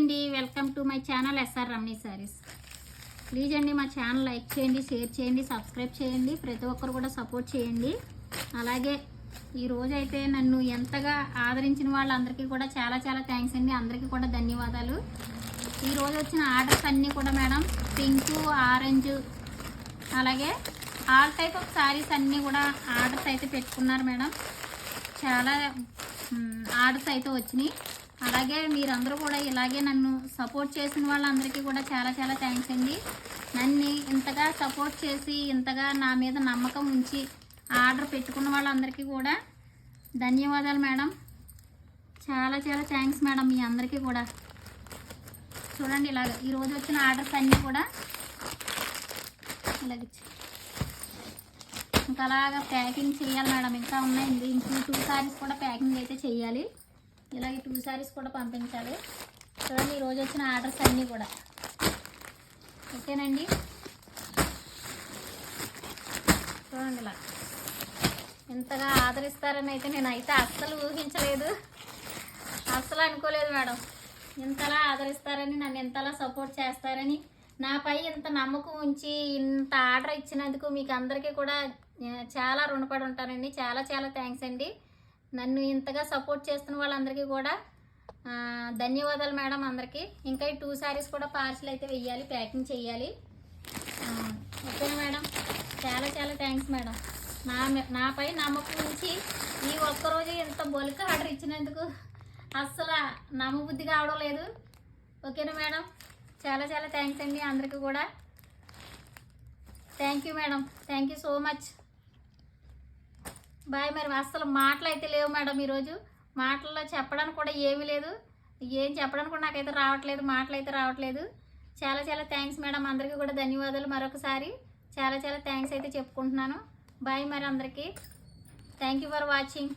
అండి, welcome to my channel SR Ramani Sarees. Please అండి మా ఛానల్ లైక్ చేయండి, షేర్ చేయండి, సబ్స్క్రైబ్ చేయండి. ప్రతి ఒక్కరు కూడా సపోర్ట్ చేయండి. అలాగే ఈరోజైతే నన్ను ఎంతగా ఆదరించిన వాళ్ళందరికీ కూడా చాలా చాలా థ్యాంక్స్ అండి. అందరికీ కూడా ధన్యవాదాలు. ఈరోజు వచ్చిన ఆర్డర్స్ అన్నీ కూడా మేడం పింకు, ఆరెంజ్, అలాగే ఆల్ టైప్ ఆఫ్ శారీస్ అన్నీ కూడా ఆర్డర్స్ అయితే పెట్టుకున్నారు మేడం. చాలా ఆర్డర్స్ అయితే వచ్చినాయి. అలాగే మీరందరూ కూడా ఇలాగే నన్ను సపోర్ట్ చేసిన వాళ్ళందరికీ కూడా చాలా చాలా థ్యాంక్స్ అండి. నన్ను ఇంతగా సపోర్ట్ చేసి ఇంతగా నా మీద నమ్మకం ఉంచి ఆర్డర్ పెట్టుకున్న వాళ్ళందరికీ కూడా ధన్యవాదాలు మేడం. చాలా చాలా థ్యాంక్స్ మేడం మీ అందరికీ కూడా. చూడండి ఇలాగ ఈరోజు వచ్చిన ఆర్డర్స్ అన్నీ కూడా ఇలాగ ఇంకా అలాగా ప్యాకింగ్ చేయాలి మేడం. ఇంకా ఉన్నాయి, ఇంకూ 2 శారీస్ కూడా ప్యాకింగ్ అయితే చేయాలి. ఇలాగే 2 శారీస్ కూడా పంపించాలి. చూడండి ఈరోజు వచ్చిన ఆర్డర్స్ అన్నీ కూడా ఓకేనండి. చూడండి ఇలా ఇంతగా ఆదరిస్తారని అయితే నేనైతే అస్సలు ఊహించలేదు, అస్సలు అనుకోలేదు మేడం. ఇంతలా ఆదరిస్తారని, నన్ను ఇంతలా సపోర్ట్ చేస్తారని, నాపై ఇంత నమ్మకం ఉంచి ఇంత ఆర్డర్ ఇచ్చినందుకు మీకు అందరికీ కూడా చాలా రుణపడి ఉంటానండి. చాలా చాలా థ్యాంక్స్ అండి. నన్ను ఇంతగా సపోర్ట్ చేస్తున్న వాళ్ళందరికీ కూడా ధన్యవాదాలు మేడం అందరికీ. ఇంకా ఈ 2 శారీస్ కూడా పార్సిల్ అయితే వెయ్యాలి, ప్యాకింగ్ చేయాలి. ఓకేనా మేడం? చాలా చాలా థ్యాంక్స్ మేడం. నాపై నమ్మకం ఉంచి ఈ ఒక్కరోజు ఇంత బల్క్ ఆర్డర్ ఇచ్చినందుకు అస్సలు నమ్మబుద్ధి కావడం లేదు. ఓకేనా మేడం? చాలా చాలా థ్యాంక్స్ అండి అందరికీ కూడా. Thank you madam, thank you so much. Bye. మరి అస్సలు మాటలు అయితే లేవు మేడం. ఈరోజు మాటల్లో చెప్పడానికి కూడా ఏమీ లేదు, ఏం చెప్పడానికి కూడా నాకైతే రావట్లేదు, మాటలు అయితే రావట్లేదు. చాలా చాలా థ్యాంక్స్ మేడం, అందరికీ కూడా ధన్యవాదాలు. మరొకసారి చాలా చాలా థ్యాంక్స్ అయితే చెప్పుకుంటున్నాను. బాయ్ మరి అందరికీ. Thank you for watching.